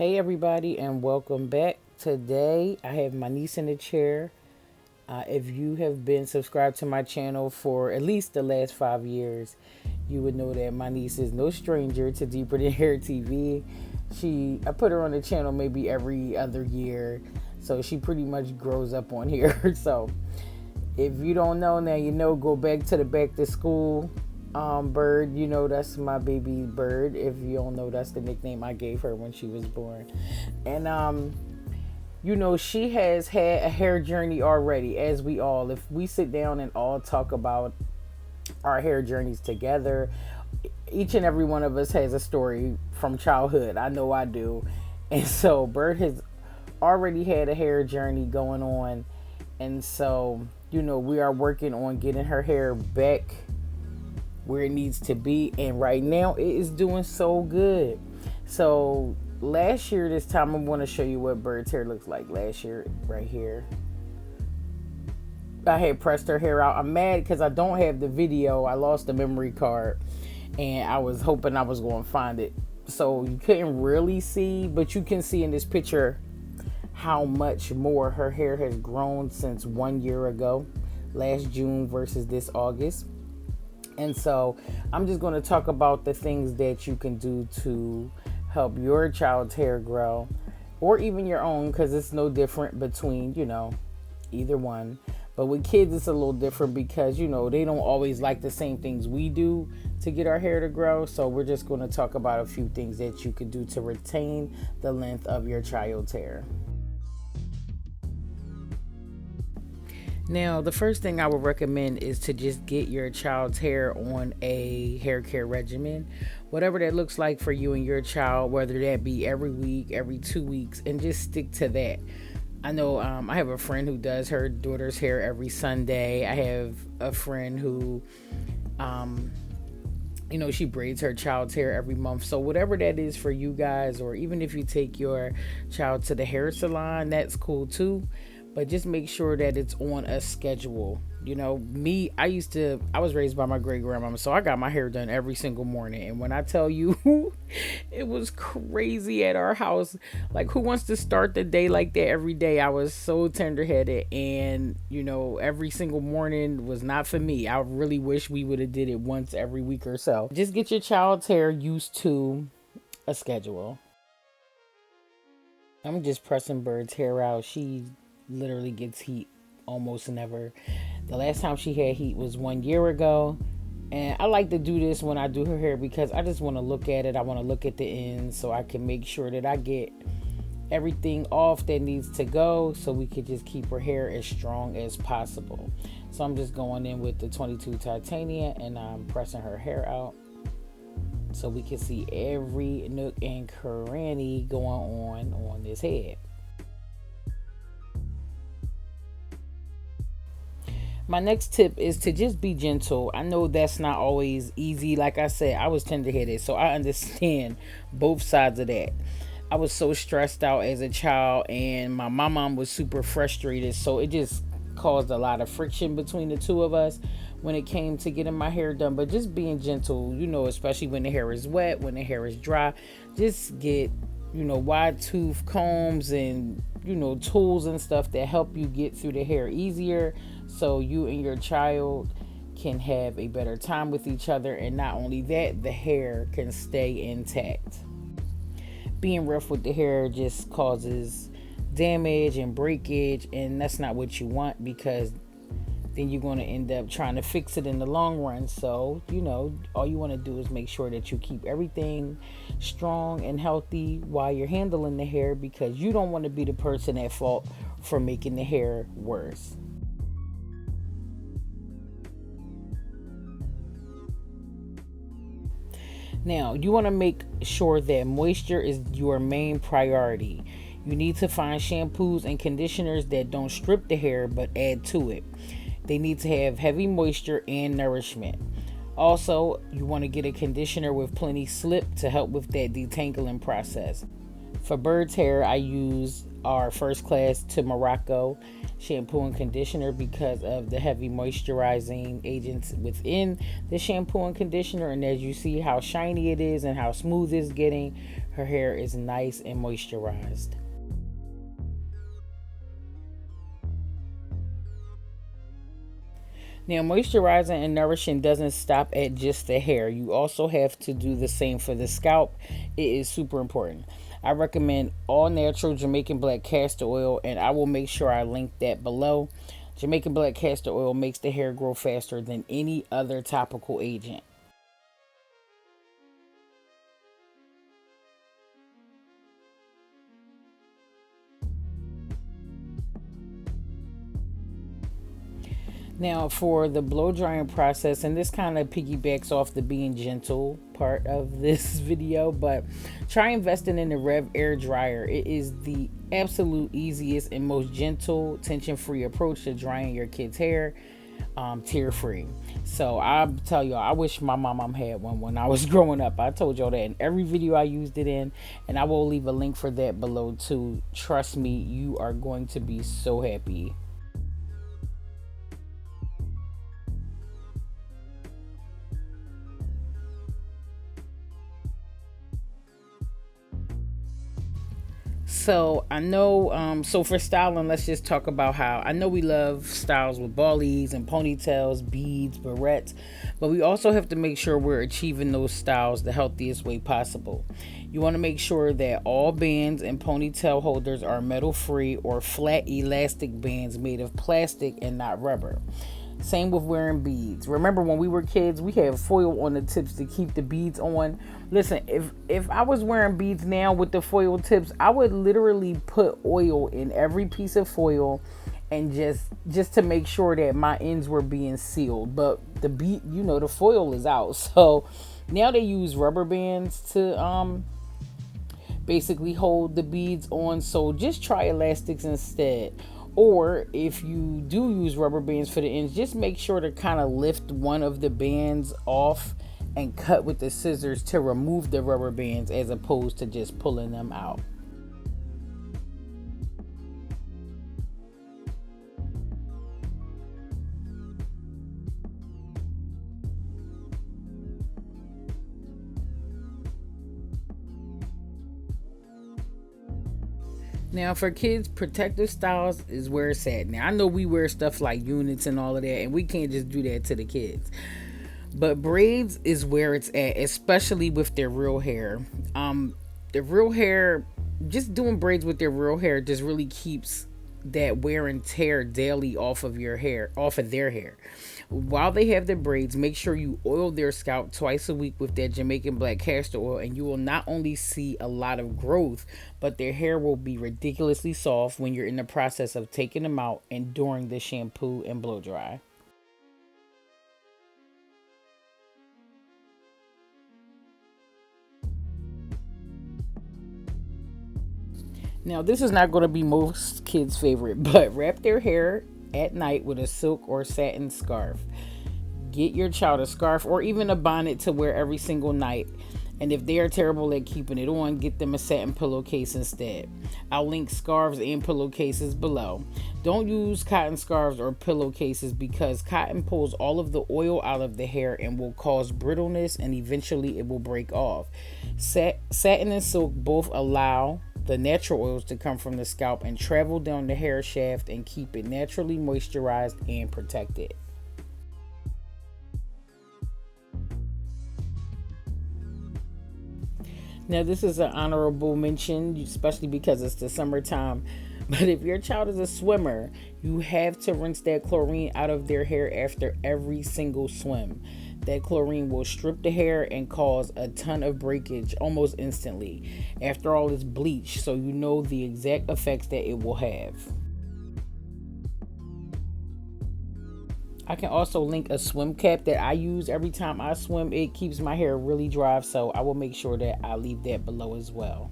Hey everybody, and welcome back. Today I have my niece in the chair. If you have been subscribed to my channel for at least the last 5 years, you would know that my niece is no stranger to Deeper Than Hair TV. I put her on the channel maybe every other year, so she pretty much grows up on here. So if you don't know now, you know, go back to the back to school bird. You know, that's my baby bird. If you don't know, that's the nickname I gave her when she was born. And you know, she has had a hair journey already, as we all. If we sit down and all talk about our hair journeys together, each and every one of us has a story from childhood. I know I do. And so Bird has already had a hair journey going on. And so, you know, we are working on getting her hair back where it needs to be, and right now it is doing so good. So last year this time, I'm going to show you what Bird's hair looks like last year. Right here, I had pressed her hair out. I'm mad because I don't have the video. I lost the memory card and I was hoping I was going to find it, so you couldn't really see, but you can see in this picture how much more her hair has grown since 1 year ago, last June versus this August. And so I'm just going to talk about the things that you can do to help your child's hair grow, or even your own, because it's no different between, you know, either one. But with kids, it's a little different because, you know, they don't always like the same things we do to get our hair to grow. So we're just going to talk about a few things that you can do to retain the length of your child's hair. Now, the first thing I would recommend is to just get your child's hair on a hair care regimen, whatever that looks like for you and your child, whether that be every week, every 2 weeks, and just stick to that. I know I have a friend who does her daughter's hair every Sunday. I have a friend who, you know, she braids her child's hair every month. So whatever that is for you guys, or even if you take your child to the hair salon, that's cool too. But just make sure that it's on a schedule. You know, me, I was raised by my great grandmama, so I got my hair done every single morning. And when I tell you, it was crazy at our house. Like, who wants to start the day like that every day? I was so tenderheaded, and, you know, every single morning was not for me. I really wish we would have did it once every week or so. Just get your child's hair used to a schedule. I'm just pressing Bird's hair out. She literally gets heat almost never. The last time she had heat was 1 year ago, and I like to do this when I do her hair because I just want to look at it. I want to look at the ends so I can make sure that I get everything off that needs to go, so we could just keep her hair as strong as possible. So I'm just going in with the 22 titanium and I'm pressing her hair out so we can see every nook and cranny going on this head. My next tip is to just be gentle. I know that's not always easy. Like I said, I was tenderheaded, so I understand both sides of that. I was so stressed out as a child, and my mom was super frustrated, so it just caused a lot of friction between the two of us when it came to getting my hair done. But just being gentle, you know, especially when the hair is wet, when the hair is dry, just get, you know, wide tooth combs and, you know, tools and stuff that help you get through the hair easier, so you and your child can have a better time with each other. And not only that, the hair can stay intact. Being rough with the hair just causes damage and breakage, and that's not what you want, because then you're going to end up trying to fix it in the long run. So, you know, all you want to do is make sure that you keep everything strong and healthy while you're handling the hair, because you don't want to be the person at fault for making the hair worse. Now, you want to make sure that moisture is your main priority. You need to find shampoos and conditioners that don't strip the hair but add to it. They need to have heavy moisture and nourishment. Also, you want to get a conditioner with plenty slip to help with that detangling process. For Bird's hair, I use our first class to Morocco shampoo and conditioner because of the heavy moisturizing agents within the shampoo and conditioner. And as you see how shiny it is and how smooth it's getting, her hair is nice and moisturized. Now, moisturizing and nourishing doesn't stop at just the hair. You also have to do the same for the scalp. It is super important. I recommend all natural Jamaican black castor oil, and I will make sure I link that below. Jamaican black castor oil makes the hair grow faster than any other topical agent. Now, for the blow drying process, and this kind of piggybacks off the being gentle part of this video, but try investing in the Rev Air Dryer. It is the absolute easiest and most gentle, tension free approach to drying your kids' hair, tear free. So I tell y'all, I wish my mom had one when I was growing up. I told y'all that in every video I used it in, and I will leave a link for that below too. Trust me, you are going to be so happy. So I know, so for styling, let's just talk about how I know we love styles with ballies and ponytails, beads, barrettes, but we also have to make sure we're achieving those styles the healthiest way possible. You want to make sure that all bands and ponytail holders are metal free or flat elastic bands made of plastic and not rubber. Same with wearing beads. Remember when we were kids, we had foil on the tips to keep the beads on. Listen, if I was wearing beads now with the foil tips, I would literally put oil in every piece of foil and just to make sure that my ends were being sealed. But the bead, the foil is out. So now they use rubber bands to basically hold the beads on. So just try elastics instead. Or if you do use rubber bands for the ends, just make sure to kind of lift one of the bands off and cut with the scissors to remove the rubber bands as opposed to just pulling them out. Now, for kids, protective styles is where it's at. Now, I know we wear stuff like units and all of that, and we can't just do that to the kids. But braids is where it's at, especially with their real hair. The real hair, just doing braids with their real hair just really keeps that wear and tear daily off of their hair. While they have the braids, make sure you oil their scalp twice a week with that Jamaican black castor oil, and you will not only see a lot of growth, but their hair will be ridiculously soft when you're in the process of taking them out and during the shampoo and blow dry. Now, this is not going to be most kids' favorite, but wrap their hair at night with a silk or satin scarf. Get your child a scarf or even a bonnet to wear every single night. And if they are terrible at keeping it on, get them a satin pillowcase instead. I'll link scarves and pillowcases below. Don't use cotton scarves or pillowcases because cotton pulls all of the oil out of the hair and will cause brittleness, and eventually it will break off. Satin and silk both allow the natural oils to come from the scalp and travel down the hair shaft and keep it naturally moisturized and protected. Now, this is an honorable mention, especially because it's the summertime. But if your child is a swimmer, you have to rinse that chlorine out of their hair after every single swim. That chlorine will strip the hair and cause a ton of breakage almost instantly. After all, it's bleach, so you know the exact effects that it will have. I can also link a swim cap that I use every time I swim. It keeps my hair really dry, so I will make sure that I leave that below as well.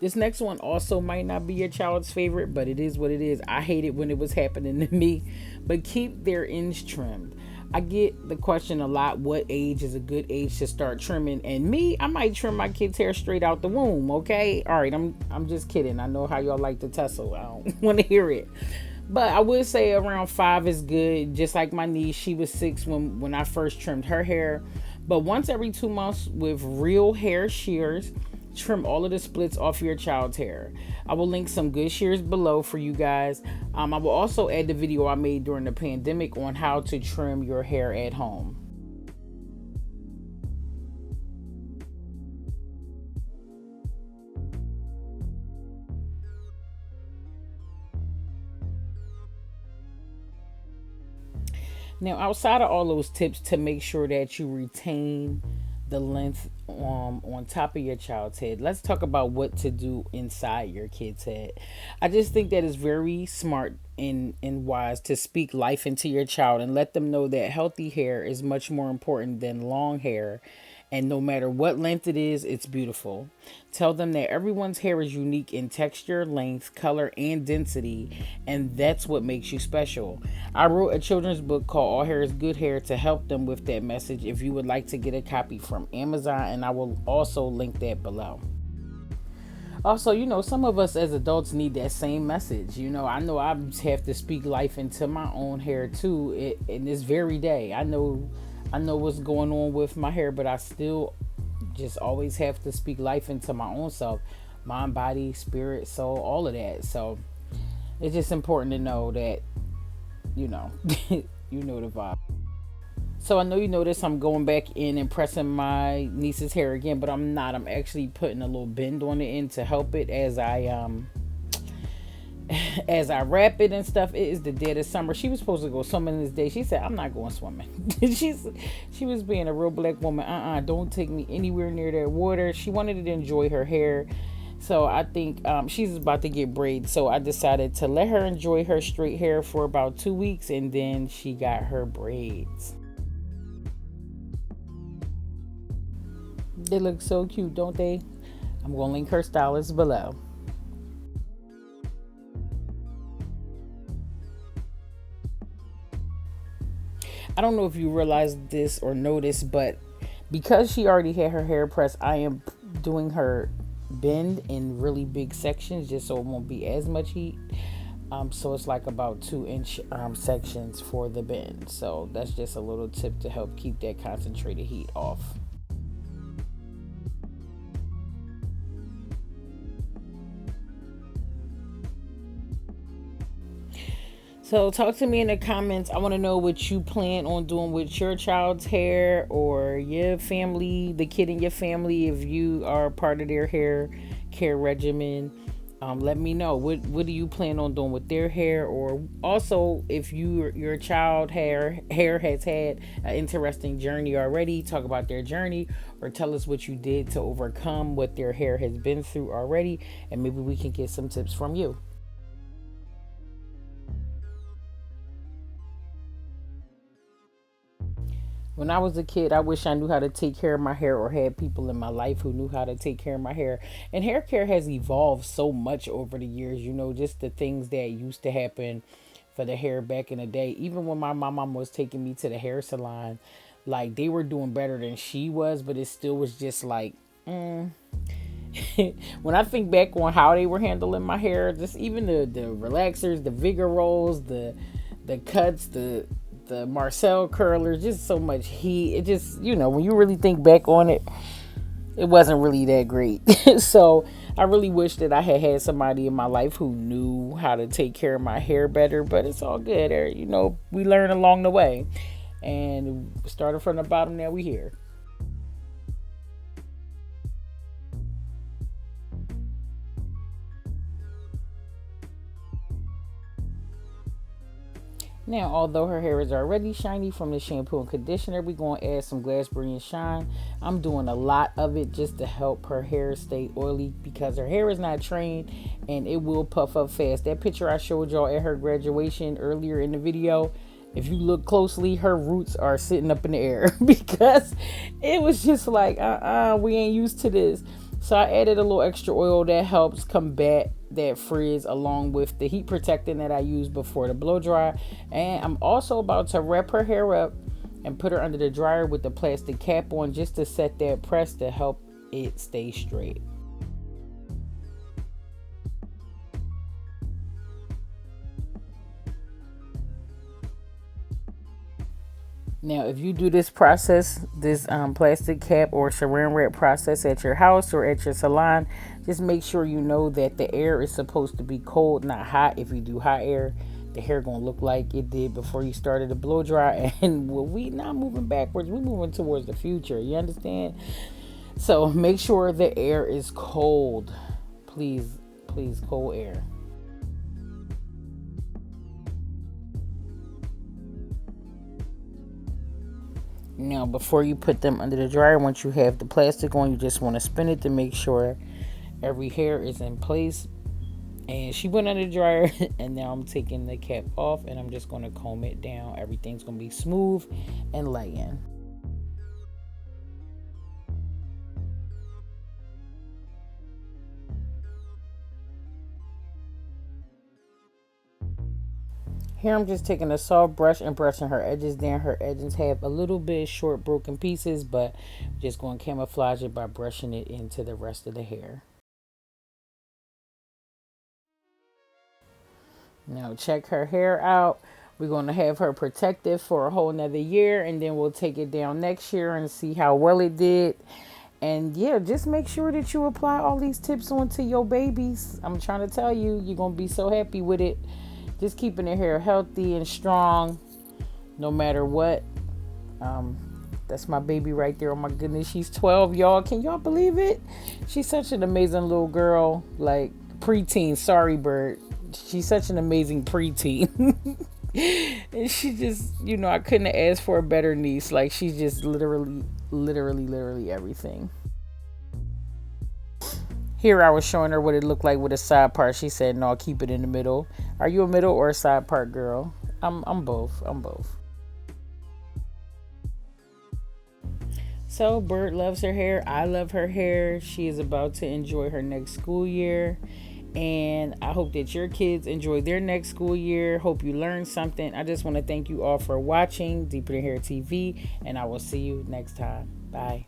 This next one also might not be your child's favorite, but it is what it is. I hate it when it was happening to me. But keep their ends trimmed. I get the question a lot, what age is a good age to start trimming? And me, I might trim my kid's hair straight out the womb, okay? All right, I'm just kidding. I know how y'all like to tussle. I don't want to hear it. But I would say around 5 is good. Just like my niece, she was 6 when I first trimmed her hair. But once every 2 months with real hair shears, trim all of the splits off your child's hair. I will link some good shears below for you guys. I will also add the video I made during the pandemic on how to trim your hair at home. Now, outside of all those tips to make sure that you retain the length on top of your child's head, let's talk about what to do inside your kid's head. I just think that is very smart and wise to speak life into your child and let them know that healthy hair is much more important than long hair. And no matter what length it is, it's beautiful. Tell them that everyone's hair is unique in texture, length, color, and density, and that's what makes you special. I wrote a children's book called All Hair is Good Hair to help them with that message if you would like to get a copy from Amazon, and I will also link that below. Also, some of us as adults need that same message. I know I have to speak life into my own hair too in this very day. I know what's going on with my hair, but I still just always have to speak life into my own self, mind, body, spirit, soul, all of that. So it's just important to know that, you know, you know the vibe. So I know you notice I'm going back in and pressing my niece's hair again, but I'm not. I'm actually putting a little bend on the end to help it as I wrap it and stuff. It is the dead of summer. She was supposed to go swimming this day. She said, I'm not going swimming. She was being a real black woman. Don't take me anywhere near that water. She wanted to enjoy her hair. So I think she's about to get braids. So I decided to let her enjoy her straight hair for about 2 weeks, and then she got her braids. They look so cute, don't they? I'm going to link her stylist below. I don't know if you realized this or noticed, but because she already had her hair pressed, I am doing her bend in really big sections just so it won't be as much heat. So it's like about 2-inch sections for the bend. So that's just a little tip to help keep that concentrated heat off. So talk to me in the comments. I want to know what you plan on doing with your child's hair or your family, the kid in your family, if you are part of their hair care regimen. Let me know. What do you plan on doing with their hair? Or also, if your child hair has had an interesting journey already, talk about their journey or tell us what you did to overcome what their hair has been through already, and maybe we can get some tips from you. When I was a kid, I wish I knew how to take care of my hair or had people in my life who knew how to take care of my hair. And hair care has evolved so much over the years, just the things that used to happen for the hair back in the day. Even when my mom was taking me to the hair salon, like they were doing better than she was, but it still was just like, when I think back on how they were handling my hair, just even the relaxers, the vigor rolls, the cuts, the Marcel curlers, just so much heat. It just, when you really think back on it, it wasn't really that great. So I really wish that I had somebody in my life who knew how to take care of my hair better, but it's all good. We learn along the way, and started from the bottom, now we here. Now, although her hair is already shiny from the shampoo and conditioner, we're going to add some Glassberry and Shine. I'm doing a lot of it just to help her hair stay oily because her hair is not trained and it will puff up fast. That picture I showed y'all at her graduation earlier in the video, if you look closely, her roots are sitting up in the air because it was just like, we ain't used to this. So I added a little extra oil that helps combat that frizz along with the heat protectant that I used before the blow dry. And I'm also about to wrap her hair up and put her under the dryer with the plastic cap on, just to set that press to help it stay straight. Now, if you do this process, this plastic cap or saran wrap process at your house or at your salon, just make sure you know that the air is supposed to be cold, not hot. If you do hot air, the hair gonna look like it did before you started to blow dry. And well, we not moving backwards, we're moving towards the future. You understand? So make sure the air is cold. Please, please, cold air. Now, before you put them under the dryer, once you have the plastic on, you just want to spin it to make sure every hair is in place. And she went under the dryer, and now I'm taking the cap off, and I'm just going to comb it down. Everything's going to be smooth and laying. Here I'm just taking a soft brush and brushing her edges down. Her edges have a little bit short broken pieces, but I'm just going to camouflage it by brushing it into the rest of the hair. Now check her hair out. We're going to have her protected for a whole nother year, and then we'll take it down next year and see how well it did. And yeah, just make sure that you apply all these tips onto your babies. I'm trying to tell you, you're going to be so happy with it. Just keeping their hair healthy and strong no matter what. That's my baby right there. Oh my goodness, she's 12, y'all. Can y'all believe it? She's such an amazing little girl. Like preteen, sorry bird. She's such an amazing preteen. And she just, I couldn't have asked for a better niece. Like, she's just literally everything. Here I was showing her what it looked like with a side part. She said, no, I'll keep it in the middle. Are you a middle or a side part girl? I'm both. I'm both. So Bird loves her hair. I love her hair. She is about to enjoy her next school year. And I hope that your kids enjoy their next school year. Hope you learned something. I just want to thank you all for watching Deeper Than Hair TV. And I will see you next time. Bye.